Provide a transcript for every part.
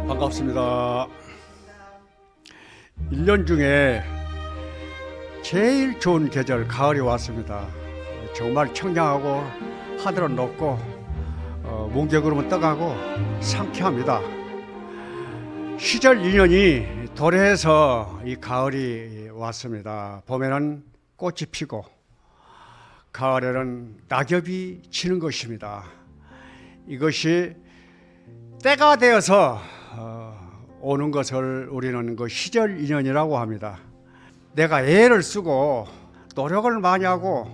반갑습니다. 1년 중에 제일 좋은 계절 가을이 왔습니다. 정말 청량하고 하늘은 높고 뭉게구름은 떠가고 상쾌합니다. 시절 인연이 도래해서 이 가을이 왔습니다. 봄에는 꽃이 피고 가을에는 낙엽이 지는 것입니다. 이것이 때가 되어서 오는 것을 우리는 그 시절 인연이라고 합니다. 내가 애를 쓰고 노력을 많이 하고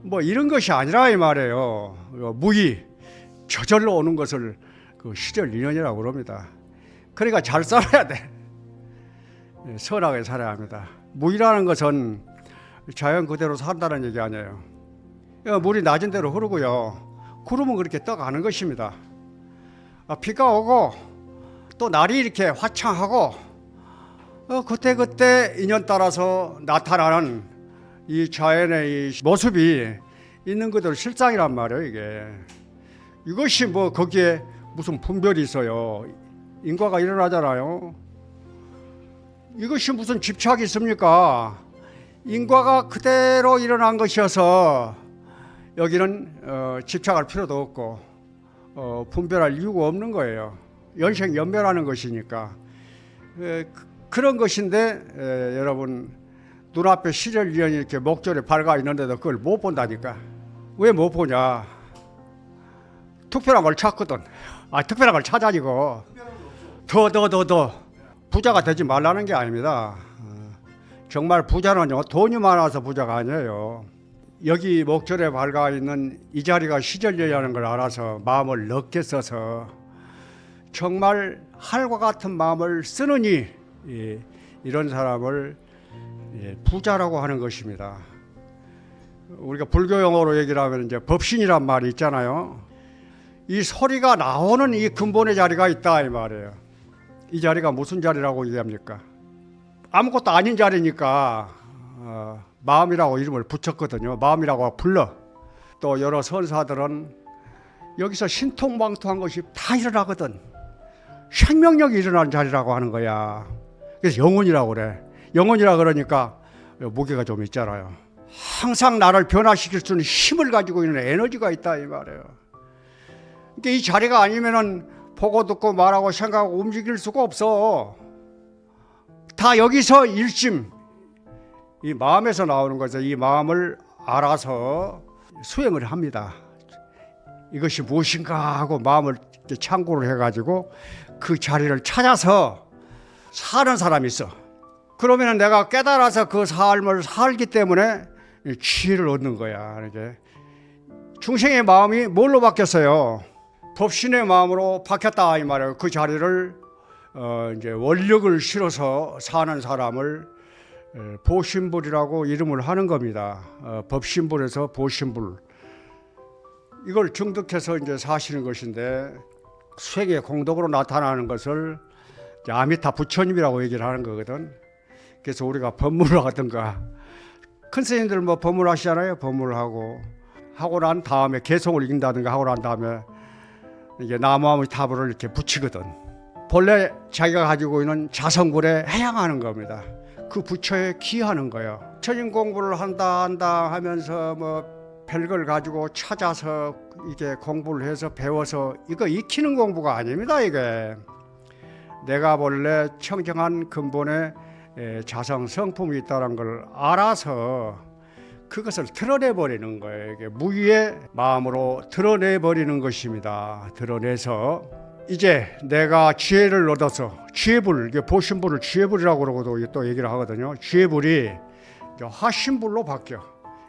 뭐 이런 것이 아니라 이 말이에요. 무의 저절로 오는 것을 그 시절 인연이라고 그럽니다. 그러니까 잘 살아야 돼. 선하게 살아야 합니다. 무의라는 것은 자연 그대로 산다는 얘기 아니에요. 물이 낮은 대로 흐르고요. 구름은 그렇게 떠가는 것입니다. 비가 오고 또 날이 이렇게 화창하고 그때 인연 따라서 나타나는 이 자연의 이 모습이 있는 그대로 실상이란 말이에요. 이것이 뭐 거기에 무슨 분별이 있어요. 인과가 일어나잖아요. 이것이 무슨 집착이 있습니까? 인과가 그대로 일어난 것이어서 여기는 집착할 필요도 없고 분별할 이유가 없는 거예요. 연생 연멸하는 것이니까. 그런 것인데 여러분 눈앞에 시절 인연이 이렇게 목전에 밝아 있는데도 그걸 못 본다니까. 왜 못 보냐? 특별한 걸 찾거든. 특별한 걸 찾아지고 더 부자가 되지 말라는 게 아닙니다. 정말 부자는요 돈이 많아서 부자가 아니에요. 여기 목전에 밝아 있는 이 자리가 시절이라는 걸 알아서 마음을 넓게 써서 정말 할과 같은 마음을 쓰느니 이런 사람을 부자라고 하는 것입니다. 우리가 불교 용어로 얘기를 하면 이제 법신이란 말이 있잖아요. 이 소리가 나오는 이 근본의 자리가 있다 이 말이에요. 이 자리가 무슨 자리라고 얘기합니까? 아무것도 아닌 자리니까 마음이라고 이름을 붙였거든요. 마음이라고 불러. 또 여러 선사들은 여기서 신통방통한 것이 다 일어나거든. 생명력이 일어나는 자리라고 하는 거야. 그래서 영혼이라고 그래. 영혼이라 그러니까 무게가 좀 있잖아요. 항상 나를 변화시킬 수 있는 힘을 가지고 있는 에너지가 있다 이 말이에요. 그러니까 이 자리가 아니면은 보고 듣고 말하고 생각하고 움직일 수가 없어. 다 여기서 일심 이 마음에서 나오는 거죠. 이 마음을 알아서 수행을 합니다. 이것이 무엇인가 하고 마음을 참고를 해가지고 그 자리를 찾아서 사는 사람이 있어. 그러면 내가 깨달아서 그 삶을 살기 때문에 지혜를 얻는 거야. 이렇게 중생의 마음이 뭘로 바뀌었어요? 법신의 마음으로 바뀌었다 이 말이에요. 그 자리를 이제 원력을 실어서 사는 사람을 보신불이라고 이름을 하는 겁니다. 법신불에서 보신불. 이걸 증득해서 이제 사시는 것인데 수행의 공덕으로 나타나는 것을 아미타 부처님이라고 얘기를 하는 거거든. 그래서 우리가 법문을 하든가 큰 스님들 뭐 법문 하시잖아요. 법문을 하고 난 다음에 개성을 이긴다든가 하고 난 다음에 이게 나무아미 탑을 이렇게 붙이거든. 본래 자기가 가지고 있는 자성불에 해양하는 겁니다. 그 부처에 기하는 거예요. 천인 공부를 한다 하면서 뭐 별걸 가지고 찾아서 이게 공부를 해서 배워서 이거 익히는 공부가 아닙니다. 이게 내가 본래 청정한 근본에 자성 성품이 있다는 걸 알아서 그것을 드러내버리는 거예요. 이게 무의의 마음으로 드러내버리는 것입니다. 드러내서 이제 내가 지혜를 얻어서 지혜불, 이게 보신불을 지혜불이라고 그러고도 또 얘기를 하거든요. 지혜불이 화신불로 바뀌어.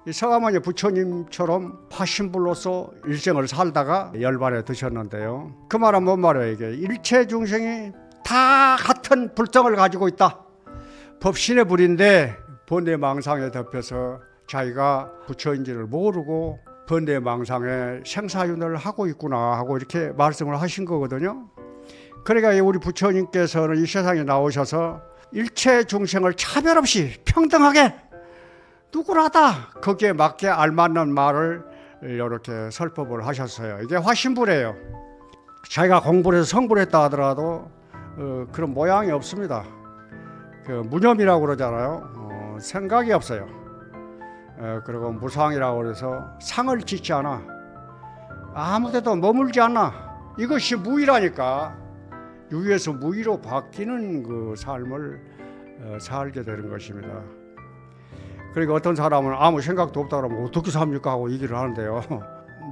이 서가모니 부처님처럼 화신불로서 일생을 살다가 열반에 드셨는데요. 그 말은 뭔 말이에요? 이게 일체 중생이 다 같은 불성을 가지고 있다. 법신의 불인데 번뇌망상에 덮여서 자기가 부처인지를 모르고 번뇌망상에 생사윤회를 하고 있구나 하고 이렇게 말씀을 하신 거거든요. 그러니까 우리 부처님께서는 이 세상에 나오셔서 일체 중생을 차별 없이 평등하게 누구라다 거기에 맞게 알맞는 말을 이렇게 설법을 하셨어요. 이게 화신불이에요. 자기가 공부를 해서 성불했다 하더라도 그런 모양이 없습니다. 그 무념이라고 그러잖아요. 생각이 없어요. 그리고 무상이라고 그래서 상을 짓지 않아. 아무데도 머물지 않아. 이것이 무의라니까. 유에서 무의로 바뀌는 그 삶을 살게 되는 것입니다. 그러니까 어떤 사람은 아무 생각도 없다 그러면 어떻게 삽니까 하고 얘기를 하는데요.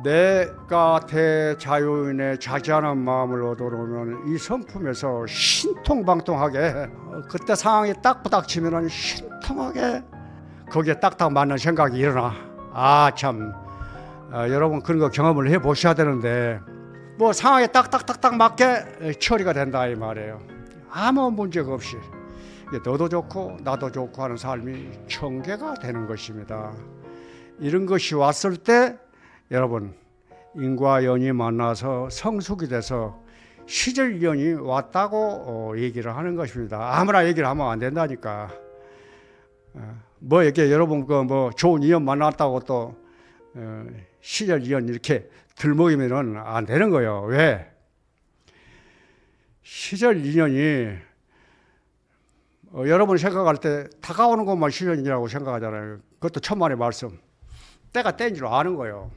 내가 대자유인의 자지하는 마음을 얻어놓으면 이 성품에서 신통방통하게 그때 상황이 딱 부닥치면 신통하게 거기에 딱딱 맞는 생각이 일어나. 참 여러분 그런 거 경험을 해보셔야 되는데 뭐 상황에 딱딱딱딱 맞게 처리가 된다 이 말이에요. 아무 문제가 없이 너도 좋고 나도 좋고 하는 삶이 청계가 되는 것입니다. 이런 것이 왔을 때 여러분 인과 연이 만나서 성숙이 돼서 시절연이 왔다고 얘기를 하는 것입니다. 아무나 얘기를 하면 안 된다니까. 뭐 이렇게 여러분 그 뭐 좋은 인연 만났다고 또 시절연 이렇게 들먹이면은 안 되는 거예요. 왜? 시절 인연이 여러분 생각할 때 다가오는 것만 시절이라고 생각하잖아요. 그것도 천만의 말씀. 때가 때인 줄 아는 거예요.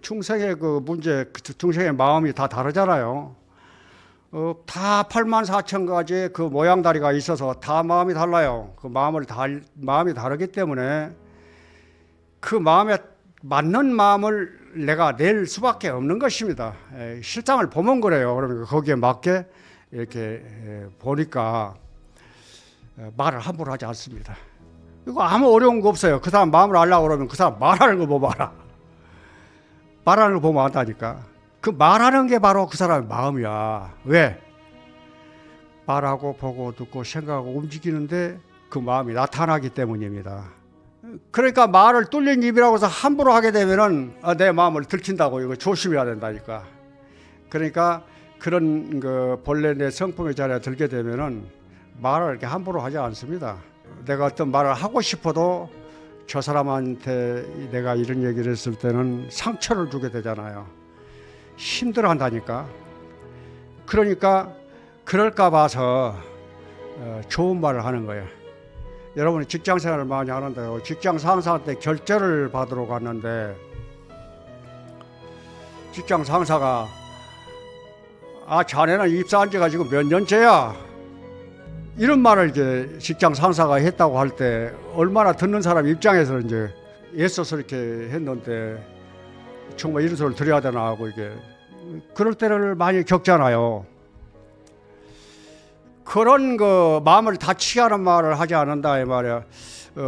중생의 그 문제, 중생의 마음이 다 다르잖아요. 다 8만 4천 가지의 그 모양다리가 있어서 다 마음이 달라요. 그 마음이 다르기 때문에 그 마음에 맞는 마음을 내가 낼 수밖에 없는 것입니다. 실상을 보면 그래요. 그러니까 거기에 맞게 이렇게 보니까 말을 함부로 하지 않습니다. 이거 아무 어려운 거 없어요. 그 사람 마음을 알려고 그러면 그 사람 말하는 거 봐봐라. 말하는 거 보면 안다니까. 그 말하는 게 바로 그 사람의 마음이야. 왜? 말하고 보고 듣고 생각하고 움직이는데 그 마음이 나타나기 때문입니다. 그러니까 말을 뚫린 입이라고 해서 함부로 하게 되면은 내 마음을 들킨다고 이거 조심해야 된다니까. 그러니까 그런 그 본래 내 성품의 자리에 들게 되면은 말을 이렇게 함부로 하지 않습니다. 내가 어떤 말을 하고 싶어도 저 사람한테 내가 이런 얘기를 했을 때는 상처를 주게 되잖아요. 힘들어 한다니까. 그러니까 그럴까 봐서 좋은 말을 하는 거예요. 여러분이 직장 생활을 많이 하는데요. 직장 상사한테 결제를 받으러 갔는데 직장 상사가 자네는 입사한 지가 지금 몇 년째야? 이런 말을 이제 직장 상사가 했다고 할 때 얼마나 듣는 사람 입장에서 이제 애써서 이렇게 했는데 정말 이런 소리를 드려야 되나 하고 이게 그럴 때를 많이 겪잖아요. 그런 그 마음을 다치게 하는 말을 하지 않는다 이 말이야.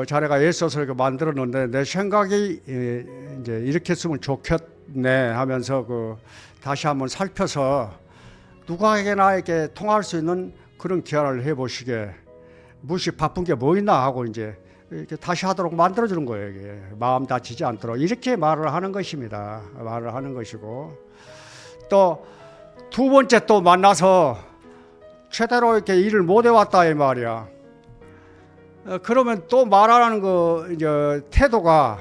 자네가 애써서 이렇게 만들었는데 내 생각이 이제 이렇게 했으면 좋겠네 하면서 그 다시 한번 살펴서 누구에게나 이렇게 통할 수 있는 그런 기한을 해보시게. 무시 바쁜 게 뭐 있나 하고 이제 이렇게 다시 하도록 만들어주는 거예요. 이게 마음 다치지 않도록 이렇게 말을 하는 것입니다. 말을 하는 것이고 또 두 번째 또 만나서 최대로 이렇게 일을 못 해왔다 이 말이야. 그러면 또 말하는 거 이제 태도가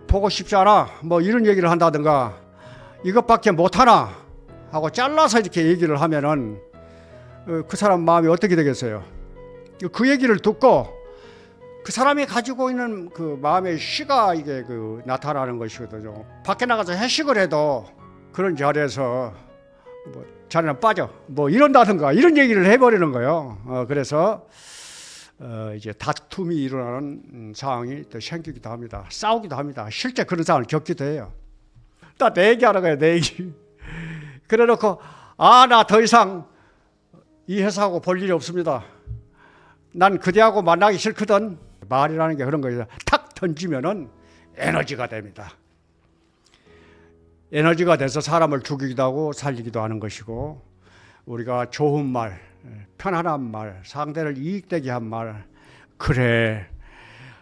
보고 싶지 않아. 뭐 이런 얘기를 한다든가 이것밖에 못 하나 하고 잘라서 이렇게 얘기를 하면은 그 사람 마음이 어떻게 되겠어요? 그 얘기를 듣고 그 사람이 가지고 있는 그 마음의 씨가 이게 그 나타나는 것이거든요. 밖에 나가서 회식을 해도 그런 자리에서 뭐 자네는 빠져 뭐 이런다든가 이런 얘기를 해버리는 거예요. 그래서 이제 다툼이 일어나는 상황이 또 생기기도 합니다. 싸우기도 합니다. 실제 그런 상황을 겪기도 해요. 나 내 얘기하는 거야, 내 얘기. 그래 놓고 나 더 이상 이 회사하고 볼 일이 없습니다. 난 그대하고 만나기 싫거든. 말이라는 게 그런 거예요. 탁 던지면은 에너지가 됩니다. 에너지가 돼서 사람을 죽이기도 하고 살리기도 하는 것이고 우리가 좋은 말, 편안한 말, 상대를 이익되게 한 말. 그래,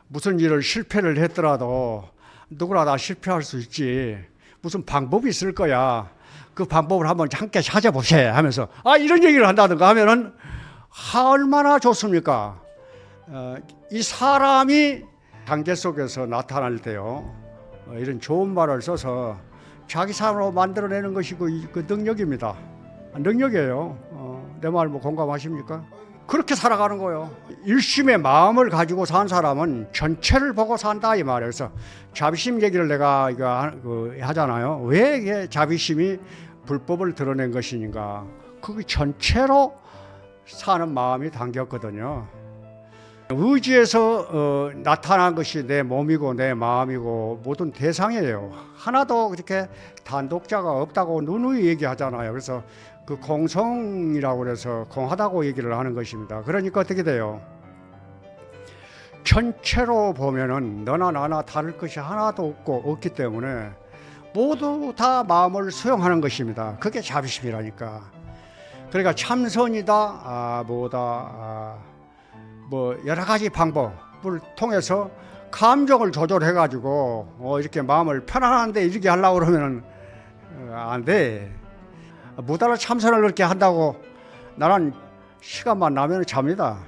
무슨 일을 실패를 했더라도 누구나 다 실패할 수 있지. 무슨 방법이 있을 거야. 그 방법을 한번 함께 찾아보세 하면서 이런 얘기를 한다든가 하면은 얼마나 좋습니까? 이 사람이 관계 속에서 나타날 때요. 이런 좋은 말을 써서 자기 삶으로 만들어내는 것이 그 능력입니다. 능력이에요. 내 말 뭐 공감하십니까? 그렇게 살아가는 거예요. 일심의 마음을 가지고 산 사람은 전체를 보고 산다 이 말이에요. 그래서 자비심 얘기를 내가 이거 하잖아요. 왜 이게 자비심이 불법을 드러낸 것인가? 그게 전체로 사는 마음이 담겼거든요. 의지에서 나타난 것이 내 몸이고 내 마음이고 모든 대상이에요. 하나도 그렇게 단독자가 없다고 누누이 얘기하잖아요. 그래서 그 공성이라고 해서 공하다고 얘기를 하는 것입니다. 그러니까 어떻게 돼요? 전체로 보면은 너나 나나 다를 것이 하나도 없기 때문에 모두 다 마음을 수용하는 것입니다. 그게 자비심이라니까. 그러니까 참선이다, 뭐 여러 가지 방법을 통해서 감정을 조절해 가지고 이렇게 마음을 편안한데 이렇게 하려고 그러면은 안 돼. 무달라 참선을 그렇게 한다고 나는 시간만 나면 잡니다.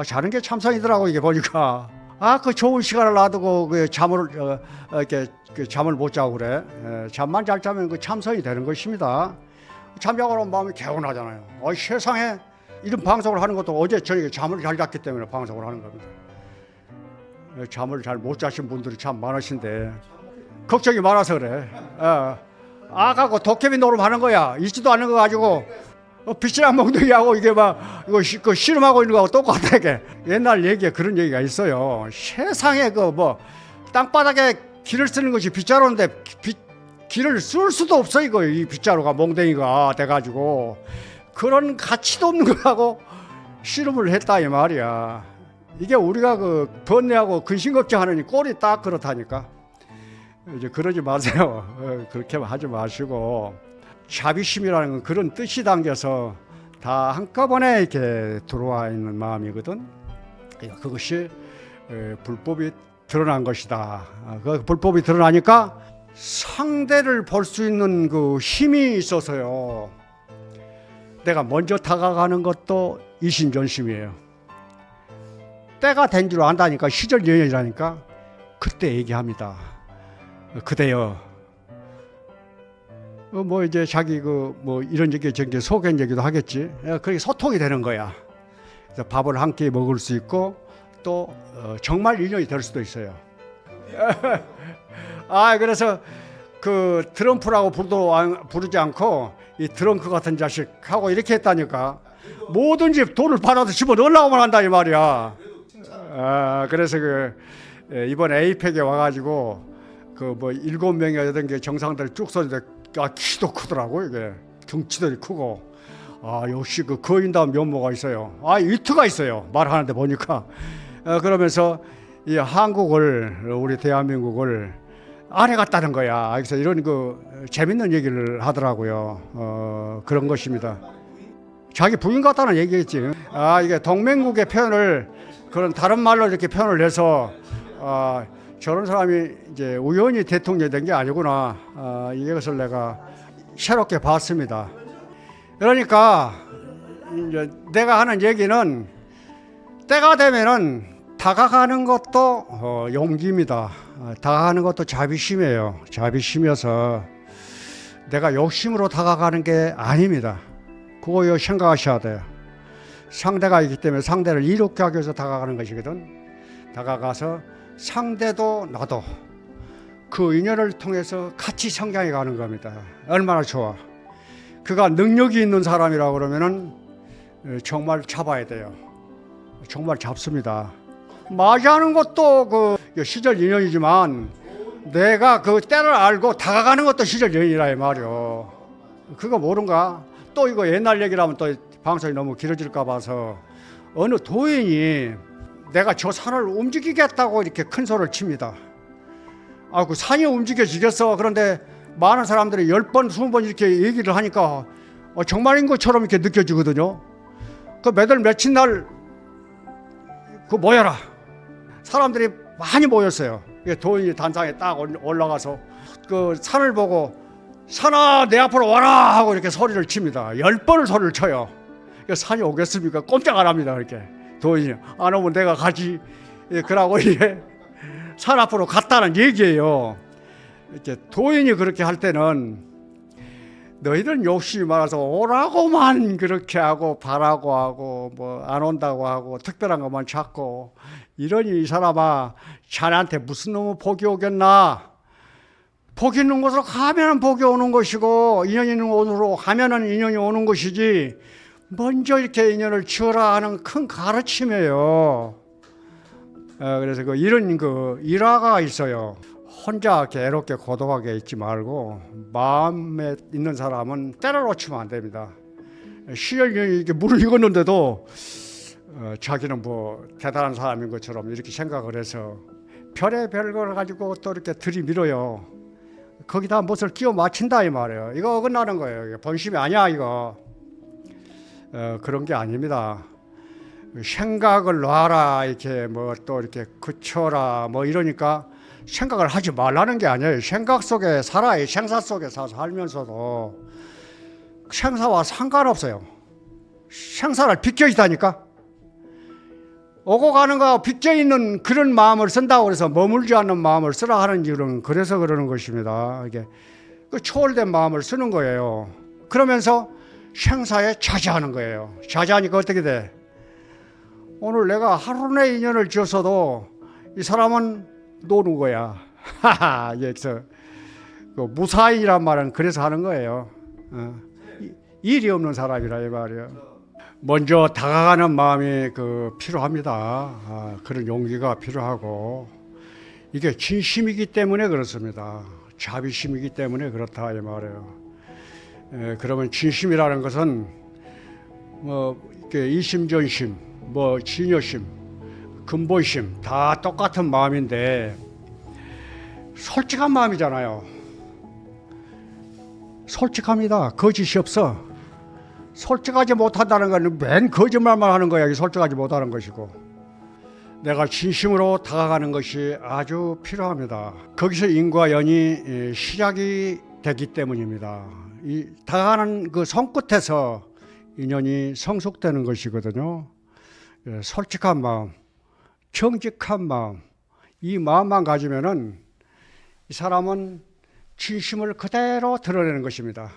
자는 게 참선이더라고 이게 보니까. 그 좋은 시간을 놔두고 그 잠을 이렇게 그 잠을 못 자고 그래. 잠만 잘 자면 그 참선이 되는 것입니다. 잠자고 나면 마음이 개운하잖아요. 세상에 이런 방송을 하는 것도 어제 저녁에 잠을 잘 잤기 때문에 방송을 하는 겁니다. 잠을 잘 못 자신 분들이 참 많으신데 걱정이 많아서 그래. 아가고 도깨비 노름하는 거야. 있지도 않은 거 가지고 빛이랑 몽둥이하고 이게 막 이거 그 씨름하고 있는 거하고 똑같아. 이게 옛날 얘기에 그런 얘기가 있어요. 세상에 그 뭐 땅바닥에 길을 쓰는 것이 빗자루인데 길을 쓸 수도 없어 이거 이 빗자루가 몽둥이가 돼가지고 그런 가치도 없는 거하고 씨름을 했다 이 말이야. 이게 우리가 그 번뇌하고 근심걱정하는 꼴이 딱 그렇다니까. 이제 그러지 마세요. 그렇게 하지 마시고 자비심이라는 건 그런 뜻이 담겨서 다 한꺼번에 이렇게 들어와 있는 마음이거든. 그것이 불법이 드러난 것이다. 그 불법이 드러나니까 상대를 볼 수 있는 그 힘이 있어서요. 내가 먼저 다가가는 것도 이신전심이에요. 때가 된 줄 안다니까 시절연연이라니까 그때 얘기합니다. 그대여 뭐 이제 자기 그 뭐 이런 얘기 저기 소견 얘기도 하겠지. 그게 소통이 되는 거야. 그래서 밥을 한 끼 먹을 수 있고 또 정말 인연이 될 수도 있어요. 그래서 그 트럼프라고 부르지 않고 이 트렁크 같은 자식하고 이렇게 했다니까. 뭐든지 돈을 받아서 집어넣으려고만 한다 이 말이야. 그래서 그 이번 에이펙에 와가지고 그 뭐 7명이 8개 정상들 쭉 서는데 키도 크더라고. 이게 등치들이 크고 역시 그 거인다운 면모가 있어요. 위트가 있어요. 말하는데 보니까. 그러면서 이 한국을 우리 대한민국을 아래 갔다는 거야. 그래서 이런 그 재밌는 얘기를 하더라고요. 그런 것입니다. 자기 부인 같다는 얘기겠지. 이게 동맹국의 표현을 그런 다른 말로 이렇게 표현을 해서 저런 사람이 이제 우연히 대통령이 된 게 아니구나. 이것을 내가 새롭게 봤습니다. 그러니까 이제 내가 하는 얘기는 때가 되면은 다가가는 것도 용기입니다. 다가가는 것도 자비심이에요. 자비심이어서 내가 욕심으로 다가가는 게 아닙니다. 그거 생각하셔야 돼요. 상대가 있기 때문에 상대를 이롭게 하기 위해서 다가가는 것이거든. 다가가서 상대도 나도 그 인연을 통해서 같이 성장해 가는 겁니다. 얼마나 좋아. 그가 능력이 있는 사람이라고 그러면은 정말 잡아야 돼요. 정말 잡습니다. 맞이하는 것도 그 시절 인연이지만 내가 그 때를 알고 다가가는 것도 시절 인연이라 이 말이요. 그거 모른가? 또 이거 옛날 얘기라면 또 방송이 너무 길어질까 봐서 어느 도인이 내가 저 산을 움직이겠다고 이렇게 큰 소리를 칩니다. 그 산이 움직여지겠어. 그런데 많은 사람들이 10번, 20번 이렇게 얘기를 하니까 정말인 것처럼 이렇게 느껴지거든요. 그 매달 며칠 날 그 모여라. 사람들이 많이 모였어요. 도인이 단상에 딱 올라가서 그 산을 보고 산아 내 앞으로 와라 하고 이렇게 소리를 칩니다. 10번을 소리를 쳐요. 산이 오겠습니까? 꼼짝 안 합니다. 이렇게 도인이 안 오면 내가 가지. 그러고 이게 산 앞으로 갔다는 얘기예요. 이렇게 도인이 그렇게 할 때는 너희들은 욕심이 많아서 오라고만 그렇게 하고 바라고 하고 뭐 안 온다고 하고 특별한 것만 찾고 이러니 이 사람아 자네한테 무슨 놈의 복이 오겠나. 복이 있는 곳으로 가면은 복이 오는 것이고 인연이 있는 곳으로 가면은 인연이 오는 것이지 먼저 이렇게 인연을 지어라 하는 큰 가르침이에요. 그래서 이런 일화가 있어요. 혼자 괴롭게 고독하게 있지 말고 마음에 있는 사람은 때려 놓치면 안 됩니다. 시련이 이게 물을 익었는데도 자기는 뭐 대단한 사람인 것처럼 이렇게 생각을 해서 별의별 걸 가지고 또 이렇게 들이밀어요. 거기다 무엇을 끼워 맞춘다 이 말이에요. 이거 어긋나는 거예요. 이게 본심이 아니야 이거. 그런 게 아닙니다. 생각을 놔라 이렇게 뭐 또 이렇게 그쳐라 뭐 이러니까 생각을 하지 말라는 게 아니에요. 생각 속에 살아요. 생사 속에 살면서도 생사와 상관없어요. 생사를 비껴 있다니까. 오고 가는 거 비껴 있는 그런 마음을 쓴다고 해서 머물지 않는 마음을 쓰라 하는 이유는 그래서 그러는 것입니다. 이게 그 초월된 마음을 쓰는 거예요. 그러면서 생사에 자제하는 거예요. 자제하니까 어떻게 돼? 오늘 내가 하루 내 인연을 지었어도 이 사람은 노는 거야. 여기서 무사히란 말은 그래서 하는 거예요. 일이 없는 사람이라 이 말이에요. 먼저 다가가는 마음이 필요합니다. 그런 용기가 필요하고 이게 진심이기 때문에 그렇습니다. 자비심이기 때문에 그렇다 이 말이에요. 그러면 진심이라는 것은 뭐 이렇게 이심전심, 뭐 진여심, 근본심 다 똑같은 마음인데 솔직한 마음이잖아요. 솔직합니다. 거짓이 없어. 솔직하지 못한다는 건 맨 거짓말만 하는 거야. 솔직하지 못하는 것이고 내가 진심으로 다가가는 것이 아주 필요합니다. 거기서 인과 연이 시작이 되기 때문입니다. 이 다가가는 그 손끝에서 인연이 성숙되는 것이거든요. 솔직한 마음, 정직한 마음, 이 마음만 가지면은 이 사람은 진심을 그대로 드러내는 것입니다.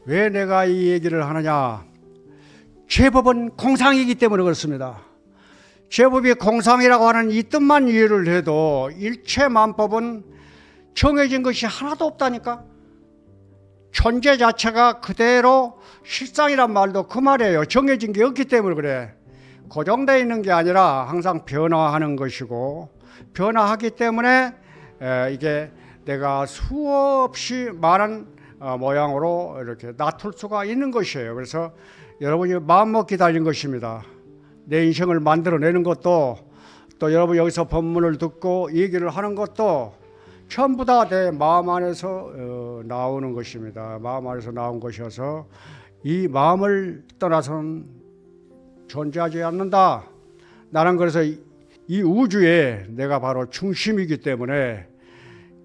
왜 내가 이 얘기를 하느냐? 제법은 공상이기 때문에 그렇습니다. 제법이 공상이라고 하는 이 뜻만 이해를 해도 일체만법은 정해진 것이 하나도 없다니까. 존재 자체가 그대로 실상이란 말도 그 말이에요. 정해진 게 없기 때문에 그래. 고정되어 있는 게 아니라 항상 변화하는 것이고 변화하기 때문에 이게 내가 수없이 많은 모양으로 이렇게 나툴 수가 있는 것이에요. 그래서 여러분이 마음먹기 달린 것입니다. 내 인생을 만들어내는 것도 또 여러분 여기서 법문을 듣고 얘기를 하는 것도 전부 다 내 마음 안에서 나오는 것입니다. 마음 안에서 나온 것이어서 이 마음을 떠나서는 존재하지 않는다. 나는 그래서 이 우주에 내가 바로 중심이기 때문에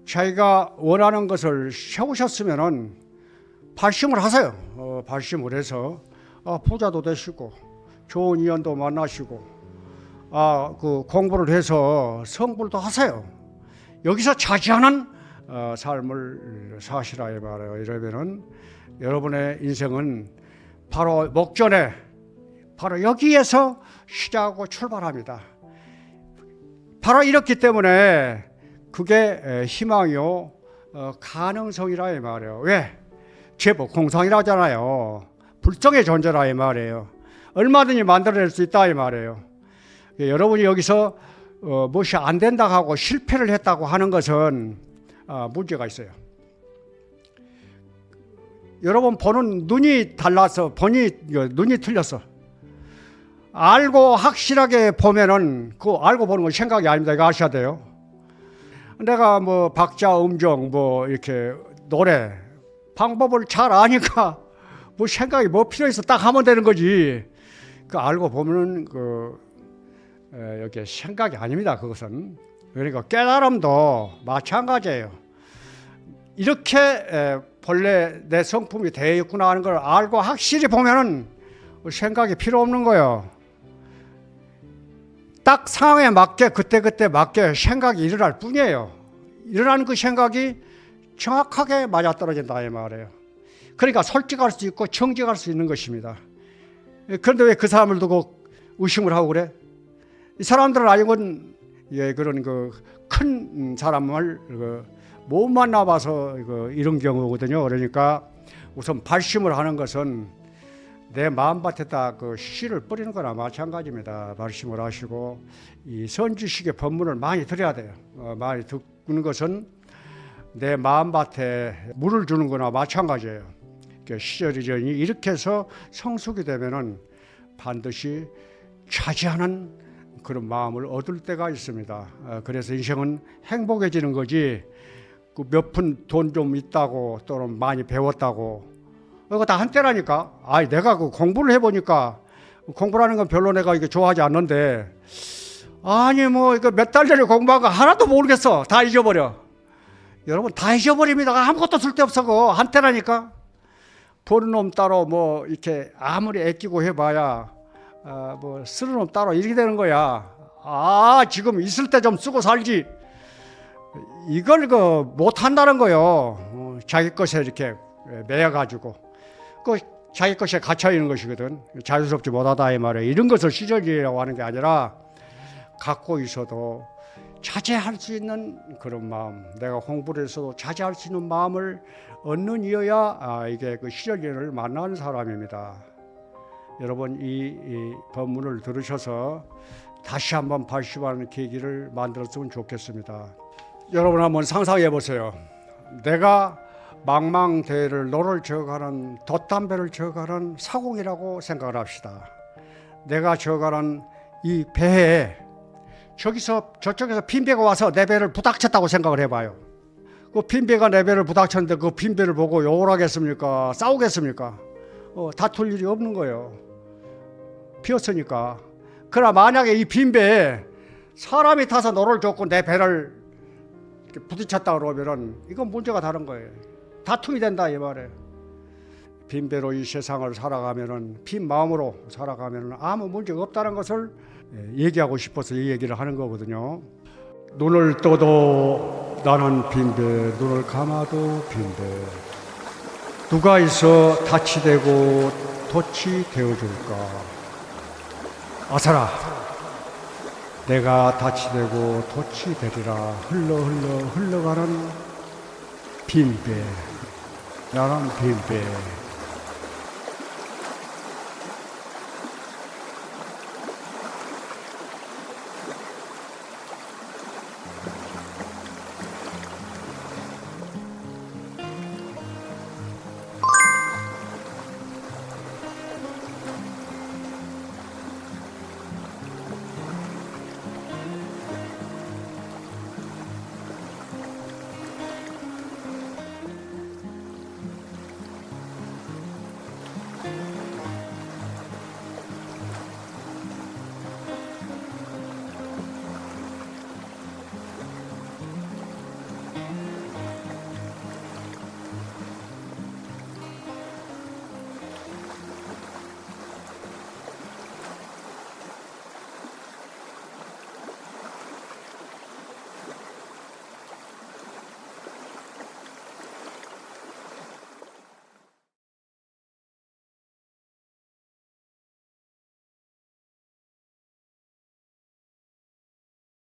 자기가 원하는 것을 세우셨으면은 발심을 하세요. 발심을 해서 부자도 되시고 좋은 인연도 만나시고 그 공부를 해서 성불도 하세요. 여기서 차지하는 삶을 사시라 이 말이에요. 이러면은 여러분의 인생은 바로 목전에 바로 여기에서 시작하고 출발합니다. 바로 이렇기 때문에 그게 희망이요 가능성이라 이 말이에요. 왜? 제법 공상이라잖아요. 불정의 존재라 이 말이에요. 얼마든지 만들어낼 수 있다 이 말이에요. 여러분이 여기서 무엇이 안 된다고 하고 실패를 했다고 하는 것은 문제가 있어요. 여러분 보는 눈이 달라서 눈이 틀렸어. 알고 확실하게 보면은 그 알고 보는 건 생각이 아닙니다. 이거 아셔야 돼요. 내가 뭐 박자, 음정, 뭐 이렇게 노래 방법을 잘 아니까 뭐 생각이 뭐 필요 있어 딱 하면 되는 거지. 그 알고 보면은 여기 생각이 아닙니다. 그것은. 그러니까 깨달음도 마찬가지예요. 이렇게 본래 내 성품이 되어 있구나 하는 걸 알고 확실히 보면은 생각이 필요 없는 거예요. 딱 상황에 맞게 그때 맞게 생각이 일어날 뿐이에요. 일어나는 그 생각이 정확하게 맞아떨어진다 이 말이에요. 그러니까 솔직할 수 있고 정직할 수 있는 것입니다. 그런데 왜 그 사람을 두고 의심을 하고 그래? 이 사람들은 아니건 그런 큰 사람을 못 만나봐서 이런 경우거든요. 그러니까 우선 발심을 하는 것은 내 마음밭에다 씨를 뿌리는 거나 마찬가지입니다. 발심을 하시고 이 선지식의 법문을 많이 들어야 돼요. 많이 듣는 것은 내 마음밭에 물을 주는 거나 마찬가지예요. 시절이전이 이렇게 해서 성숙이 되면은 반드시 차지하는 그런 마음을 얻을 때가 있습니다. 그래서 인생은 행복해지는 거지 몇 푼 돈 좀 있다고 또는 많이 배웠다고 이거 다 한때라니까. 내가 공부를 해보니까 공부라는 건 별로 내가 이게 좋아하지 않는데 아니 뭐 이거 몇 달 전에 공부한 거 하나도 모르겠어. 다 잊어버려. 여러분 다 잊어버립니다. 아무것도 쓸데없어. 그거 한때라니까. 버는 놈 따로 뭐 이렇게 아무리 애끼고 해봐야 뭐 쓰는 놈 따로 이렇게 되는 거야. 지금 있을 때 좀 쓰고 살지. 이걸 못 한다는 거요. 자기 것에 이렇게 매여가지고 자기 것에 갇혀 있는 것이거든. 자유스럽지 못하다 이 말이에요. 이런 것을 시절이라고 하는 게 아니라 갖고 있어도 자제할 수 있는 그런 마음, 내가 공부를 해서도 자제할 수 있는 마음을 얻는 이어야 이게 시절인을 만나는 사람입니다. 여러분 이 법문을 들으셔서 다시 한번 발심하는 계기를 만들었으면 좋겠습니다. 여러분 한번 상상해 보세요. 내가 망망대해를 노를 저어가는 돛담배를 저어가는 사공이라고 생각을 합시다. 내가 저어가는 이 배에 저쪽에서 빈배가 와서 내 배를 부닥쳤다고 생각을 해봐요. 그 빈배가 내 배를 부닥쳤는데 그 빈배를 보고 욕을 하겠습니까? 싸우겠습니까? 다툴 일이 없는 거예요. 비었으니까. 그러나 만약에 이 빈배에 사람이 타서 노를 젓고 내 배를 부딪혔다 그러면은 이건 문제가 다른 거예요. 다툼이 된다 이 말이에요. 빈배로 이 세상을 살아가면은 빈 마음으로 살아가면은 아무 문제가 없다는 것을 얘기하고 싶어서 이 얘기를 하는 거거든요. 눈을 떠도 나는 빈배, 눈을 감아도 빈배. 누가 있어 닻이 되고 돛이 되어줄까? 아사라, 내가 닻이 되고 돛이 되리라. 흘러가는 빈배. 나는 빈배.